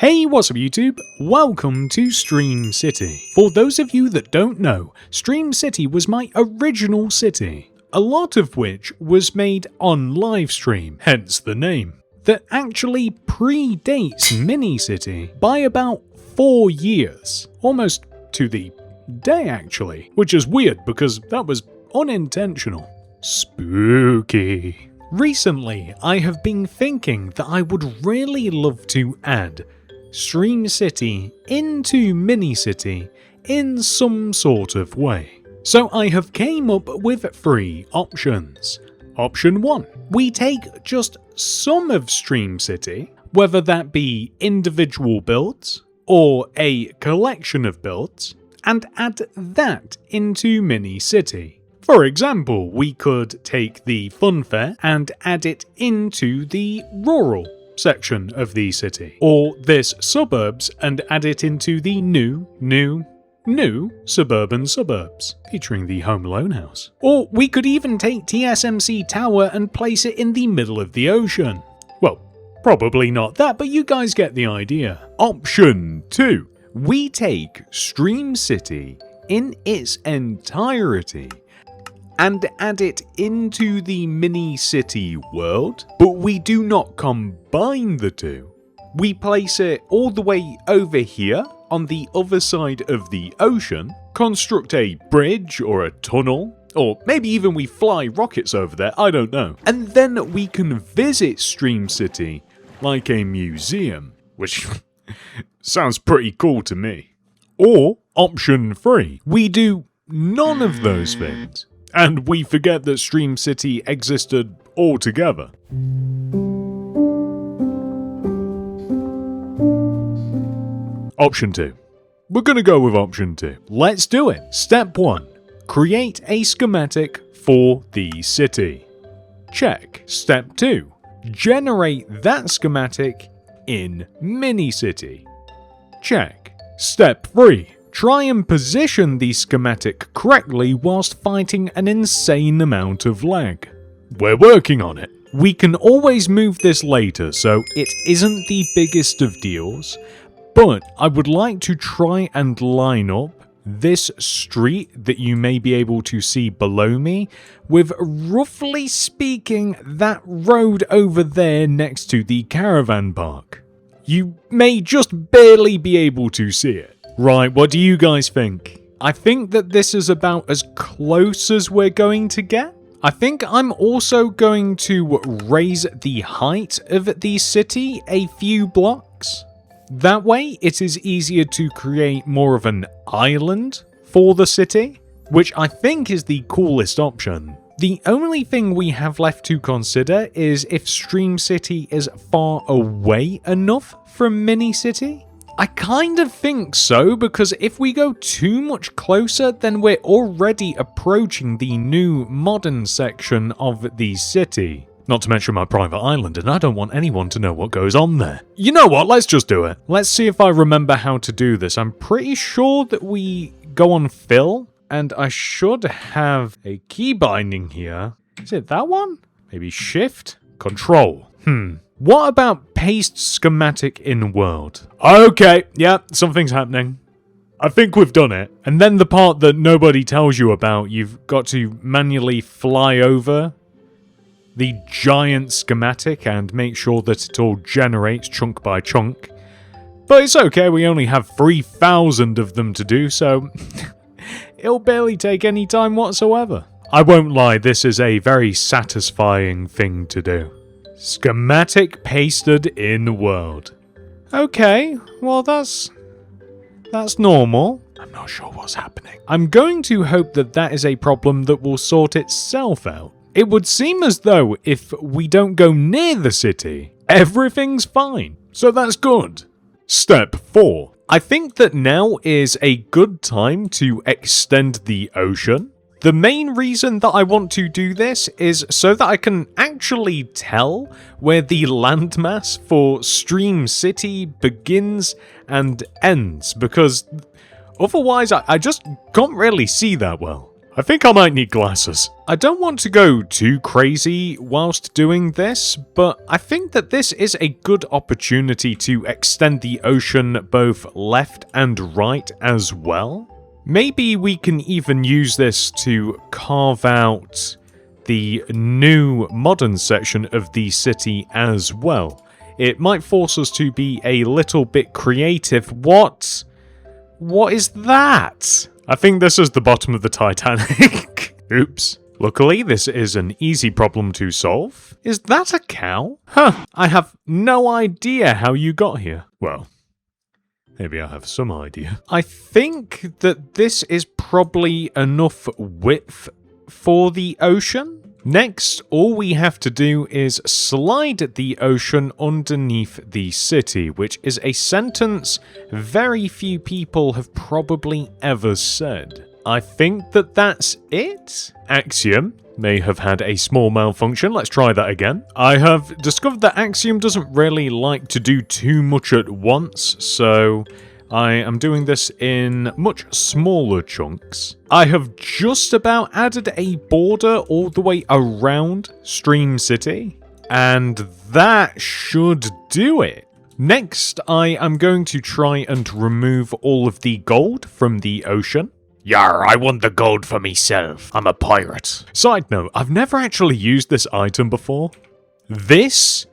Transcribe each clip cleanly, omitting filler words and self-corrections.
Hey, what's up YouTube? Welcome to Stream City. For those of you that don't know, Stream City was my original city, a lot of which was made on livestream, hence the name, that actually predates Minicity by about 4 years, almost to the day actually, which is weird because that was unintentional. Spooky. Recently, I have been thinking that I would really love to add Stream City into Minicity in some sort of way. So I have came up with 3 options. Option 1. We take just some of Stream City, whether that be individual builds or a collection of builds, and add that into Minicity. For example, we could take the fun fair and add it into the rural section of the city, or this suburbs and add it into the new suburban suburbs, featuring the Home Alone house. Or we could even take TSMC Tower and place it in the middle of the ocean. Well, probably not that, but you guys get the idea. Option 2. We take Stream City in its entirety and add it into the mini-city world, but we do not combine the two. We place it all the way over here on the other side of the ocean, construct a bridge or a tunnel, or maybe even we fly rockets over there, I don't know. And then we can visit Stream City like a museum, which sounds pretty cool to me. Or option 3, we do none of those things, and we forget that Stream City existed altogether. Option 2. We're gonna go with option 2. Let's do it. Step 1. Create a schematic for the city. Check. Step 2. Generate that schematic in Minicity. Check. Step 3. Try and position the schematic correctly whilst fighting an insane amount of lag. We're working on it. We can always move this later, so it isn't the biggest of deals, but I would like to try and line up this street that you may be able to see below me with, roughly speaking, that road over there next to the caravan park. You may just barely be able to see it. Right, what do you guys think? I think that this is about as close as we're going to get. I think I'm also going to raise the height of the city a few blocks. That way, it is easier to create more of an island for the city, which I think is the coolest option. The only thing we have left to consider is if Stream City is far away enough from Minicity. I kind of think so, because if we go too much closer, then we're already approaching the new modern section of the city. Not to mention my private island, and I don't want anyone to know what goes on there. You know what, let's just do it. Let's see if I remember how to do this. I'm pretty sure that we go on fill, and I should have a key binding here. Is it that one? Maybe shift? Control. What about paste schematic in world? Okay, yeah, something's happening. I think we've done it. And then the part that nobody tells you about, you've got to manually fly over the giant schematic and make sure that it all generates chunk by chunk. But it's okay, we only have 3,000 of them to do, so it'll barely take any time whatsoever. I won't lie, this is a very satisfying thing to do. Schematic pasted in world. Okay, well that's normal. I'm not sure what's happening. I'm going to hope that that is a problem that will sort itself out. It would seem as though if we don't go near the city, everything's fine. So that's good. Step 4. I think that now is a good time to extend the ocean. The main reason that I want to do this is so that I can actually tell where the landmass for Stream City begins and ends, because otherwise I just can't really see that well. I think I might need glasses. I don't want to go too crazy whilst doing this, but I think that this is a good opportunity to extend the ocean both left and right as well. Maybe we can even use this to carve out the new modern section of the city as well. It might force us to be a little bit creative. What is that? I think this is the bottom of the Titanic. Oops. Luckily, this is an easy problem to solve. Is that a cow? Huh, I have no idea how you got here. Well, maybe I have some idea. I think that this is probably enough width for the ocean. Next, all we have to do is slide the ocean underneath the city, which is a sentence very few people have probably ever said. I think that that's it. Axiom may have had a small malfunction. Let's try that again. I have discovered that Axiom doesn't really like to do too much at once, so I am doing this in much smaller chunks. I have just about added a border all the way around Stream City, and that should do it. Next, I am going to try and remove all of the gold from the ocean. Yar, I want the gold for myself. I'm a pirate. Side note, I've never actually used this item before. This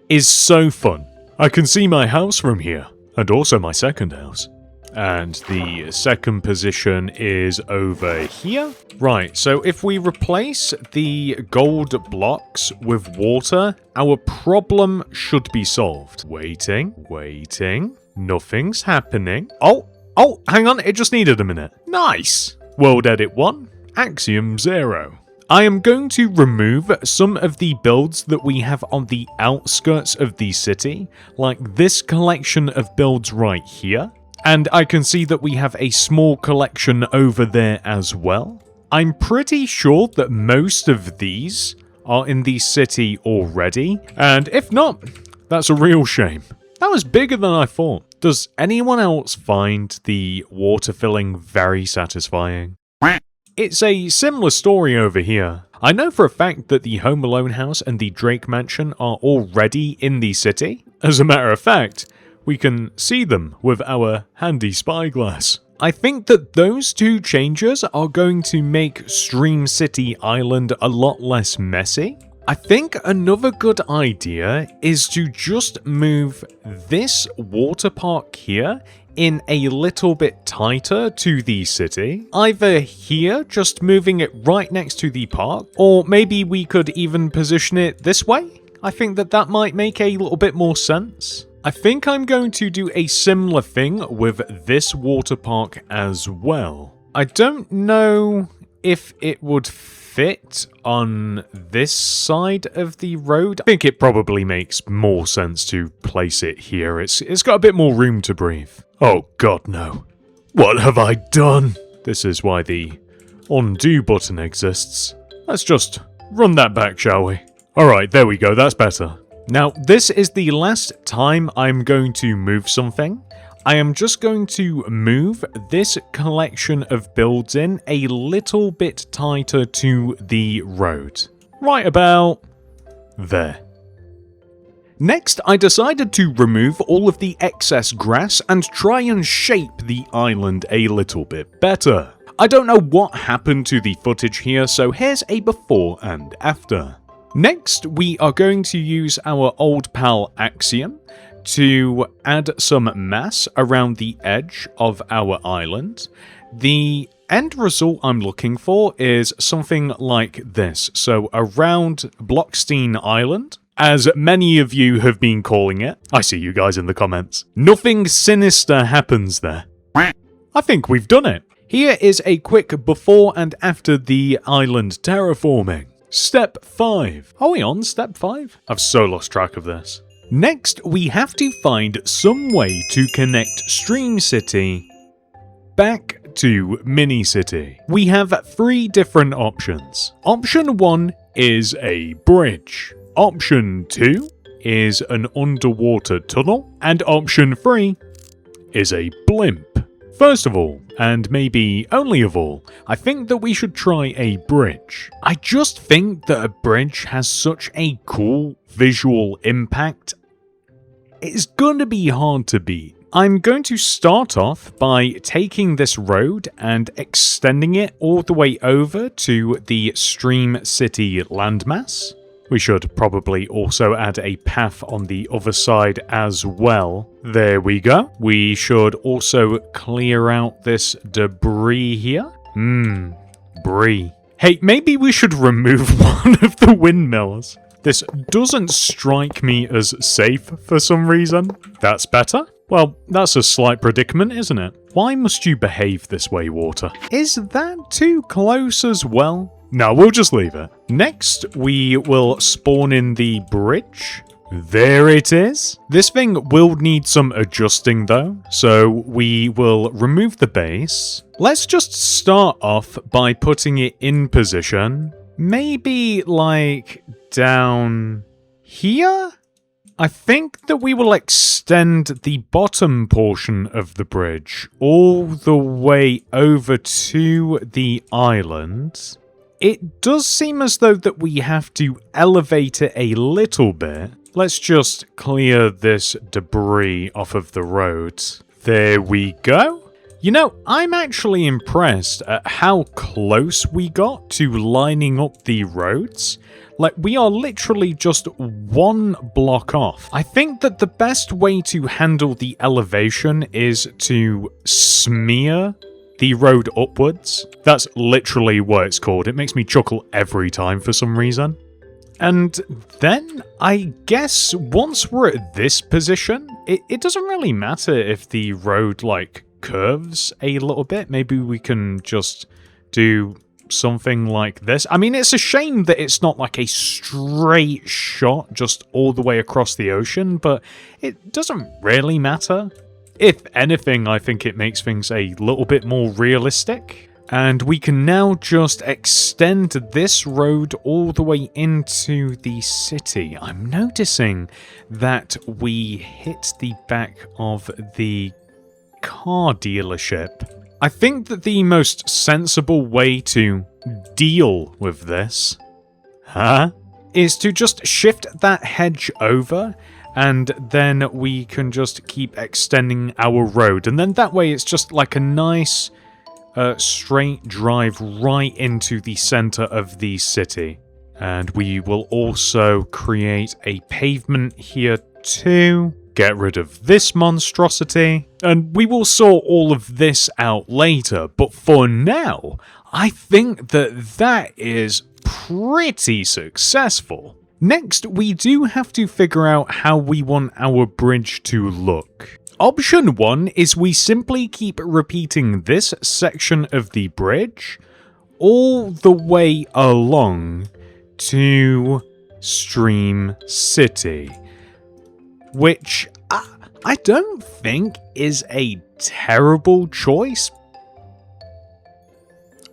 is so fun. I can see my house from here. And also my second house. And the second position is over here. Right, so if we replace the gold blocks with water, our problem should be solved. Waiting. Nothing's happening. Oh, hang on, it just needed a minute. Nice. World Edit 1, Axiom 0. I am going to remove some of the builds that we have on the outskirts of the city, like this collection of builds right here, and I can see that we have a small collection over there as well. I'm pretty sure that most of these are in the city already, and if not, that's a real shame. That was bigger than I thought. Does anyone else find the water filling very satisfying? It's a similar story over here. I know for a fact that the Home Alone house and the Drake mansion are already in the city. As a matter of fact, we can see them with our handy spyglass. I think that those two changes are going to make Stream City Island a lot less messy. I think another good idea is to just move this water park here in a little bit tighter to the city. Either here, just moving it right next to the park, or maybe we could even position it this way. I think that that might make a little bit more sense. I think I'm going to do a similar thing with this water park as well. I don't know if it would fit on this side of the road. I think it probably makes more sense to place it here. It's got a bit more room to breathe. Oh god, no. What have I done? This is why the undo button exists. Let's just run that back, shall we? Alright, there we go, that's better. Now, this is the last time I'm going to move something. I am just going to move this collection of builds in a little bit tighter to the road. Right about there. Next, I decided to remove all of the excess grass and try and shape the island a little bit better. I don't know what happened to the footage here, so here's a before and after. Next, we are going to use our old pal Axiom to add some mass around the edge of our island. The end result I'm looking for is something like this. So around Blockstein Island, as many of you have been calling it. I see you guys in the comments. Nothing sinister happens there. I think we've done it. Here is a quick before and after the island terraforming. Step 5. Are we on step 5? I've so lost track of this. Next, we have to find some way to connect Stream City back to Mini City. We have 3 different options. Option 1 is a bridge. Option 2 is an underwater tunnel. And option 3 is a blimp. First of all, and maybe only of all, I think that we should try a bridge. I just think that a bridge has such a cool visual impact. It's gonna be hard to beat. I'm going to start off by taking this road and extending it all the way over to the Stream City landmass. We should probably also add a path on the other side as well. There we go. We should also clear out this debris here. Brie. Hey, maybe we should remove one of the windmills. This doesn't strike me as safe for some reason. That's better. Well, that's a slight predicament, isn't it? Why must you behave this way, water? Is that too close as well? No, we'll just leave it. Next, we will spawn in the bridge. There it is. This thing will need some adjusting though, so we will remove the base. Let's just start off by putting it in position. Maybe like down here? I think that we will extend the bottom portion of the bridge all the way over to the island. It does seem as though that we have to elevate it a little bit. Let's just clear this debris off of the road. There we go. You know, I'm actually impressed at how close we got to lining up the roads. Like, we are literally just one block off. I think that the best way to handle the elevation is to smear the road upwards. That's literally what it's called. It makes me chuckle every time for some reason. And then, I guess, once we're at this position, it doesn't really matter if the road, like, curves a little bit. Maybe we can just do something like this. I mean, it's a shame that it's not like a straight shot just all the way across the ocean, but it doesn't really matter. If anything, I think it makes things a little bit more realistic. And we can now just extend this road all the way into the city. I'm noticing that we hit the back of the car dealership. I think that the most sensible way to deal with this, is to just shift that hedge over, and then we can just keep extending our road. And then that way it's just like a nice straight drive right into the center of the city. And we will also create a pavement here too. Get rid of this monstrosity. And we will sort all of this out later. But for now, I think that that is pretty successful. Next, we do have to figure out how we want our bridge to look. Option 1 is we simply keep repeating this section of the bridge all the way along to Stream City, which I don't think is a terrible choice.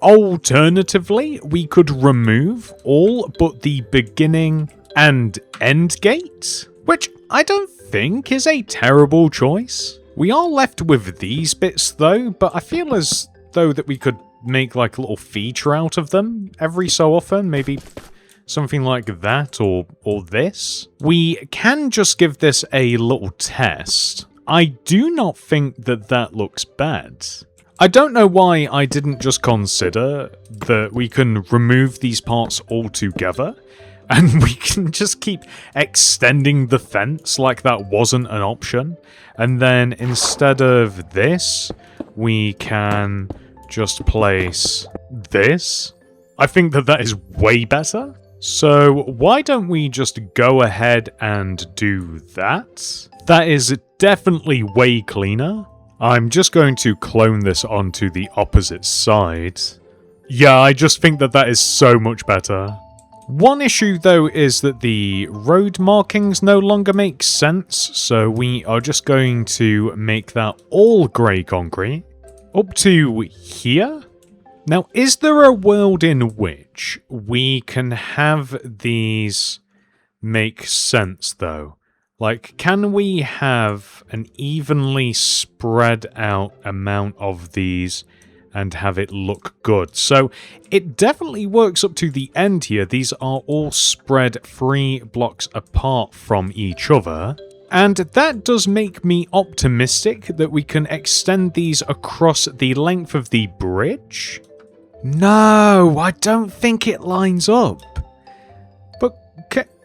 Alternatively, we could remove all but the beginning and end gate, which I don't think is a terrible choice. We are left with these bits though, but I feel as though that we could make like a little feature out of them every so often, maybe something like that or this. We can just give this a little test. I do not think that that looks bad. I don't know why I didn't just consider that we can remove these parts altogether and we can just keep extending the fence like that wasn't an option. And then instead of this, we can just place this. I think that that is way better. So why don't we just go ahead and do that? That is definitely way cleaner. I'm just going to clone this onto the opposite side. Yeah, I just think that that is so much better. One issue though is that the road markings no longer make sense, so we are just going to make that all grey concrete. Up to here? Now, is there a world in which we can have these make sense though? Like, can we have an evenly spread out amount of these and have it look good? So it definitely works up to the end here. These are all spread 3 blocks apart from each other. And that does make me optimistic that we can extend these across the length of the bridge. No, I don't think it lines up. But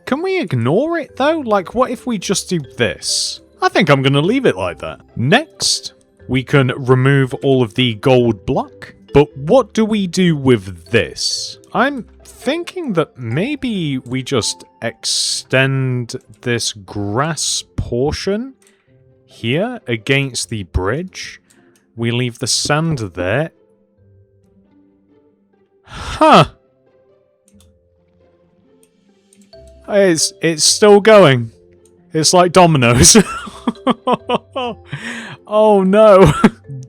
can we ignore it though? Like, what if we just do this? I think I'm going to leave it like that. Next, we can remove all of the gold block. But what do we do with this? I'm thinking that maybe we just extend this grass portion here against the bridge. We leave the sand there. Huh. It's still going. It's like dominoes. Oh no.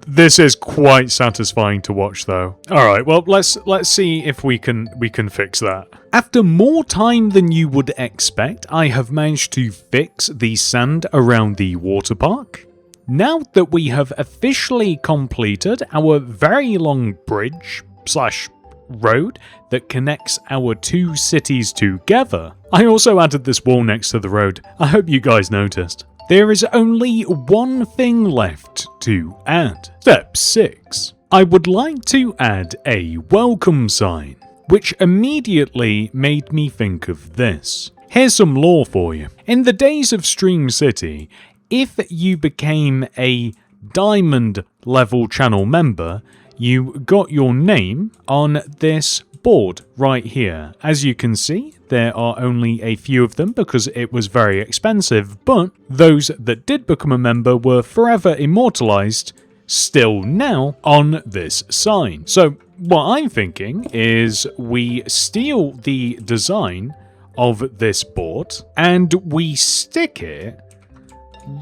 This is quite satisfying to watch though. Alright, well let's see if we can fix that. After more time than you would expect, I have managed to fix the sand around the water park. Now that we have officially completed our very long bridge / road that connects our 2 cities together, I also added this wall next to the road. I hope you guys noticed. There is only one thing left to add. Step 6. I would like to add a welcome sign, which immediately made me think of this. Here's some lore for you. In the days of Stream City, if you became a diamond level channel member, you got your name on this board right here. As you can see, there are only a few of them because it was very expensive, but those that did become a member were forever immortalized still now on this sign. So what I'm thinking is we steal the design of this board and we stick it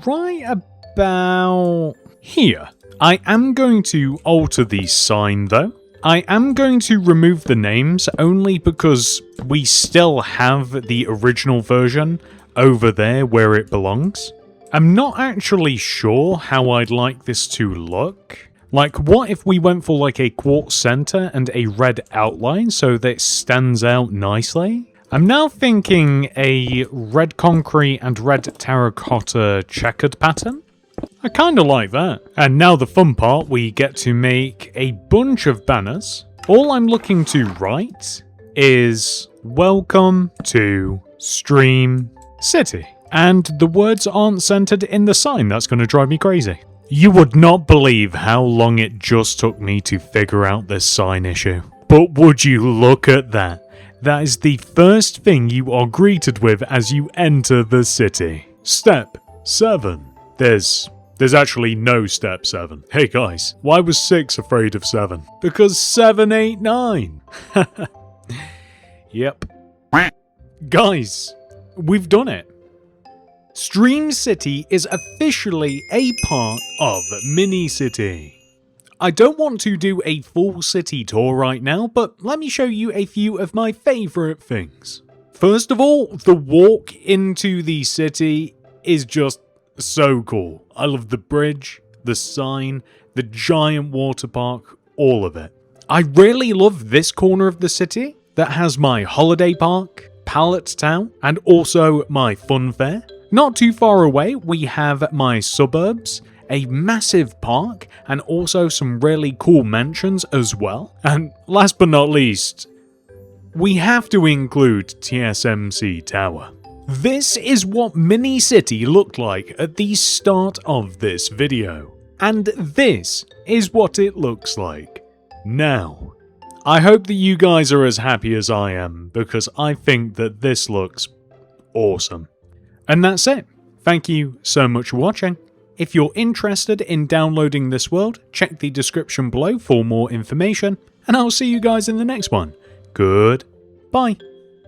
right about here. I am going to alter the sign though. I am going to remove the names only because we still have the original version over there where it belongs. I'm not actually sure how I'd like this to look. Like, what if we went for like a quartz center and a red outline so that it stands out nicely? I'm now thinking a red concrete and red terracotta checkered pattern. I kinda like that. And now the fun part, we get to make a bunch of banners. All I'm looking to write is welcome to Stream City. And the words aren't centered in the sign. That's gonna drive me crazy. You would not believe how long it just took me to figure out this sign issue. But would you look at that? That is the first thing you are greeted with as you enter the city. Step 7. There's actually no step 7. Hey guys, why was 6 afraid of 7? Because 7 ain't 9. Yep. Guys, we've done it. Stream City is officially a part of Mini City. I don't want to do a full city tour right now, but let me show you a few of my favourite things. First of all, the walk into the city is just so cool. I love the bridge, the sign, the giant water park, all of it. I really love this corner of the city that has my holiday park, pallet town, and also my fun fair. Not too far away, we have my suburbs, a massive park, and also some really cool mansions as well. And last but not least, we have to include TSMC Tower. This is what Mini City looked like at the start of this video. And this is what it looks like now. I hope that you guys are as happy as I am, because I think that this looks awesome. And that's it. Thank you so much for watching. If you're interested in downloading this world, check the description below for more information, and I'll see you guys in the next one. Goodbye.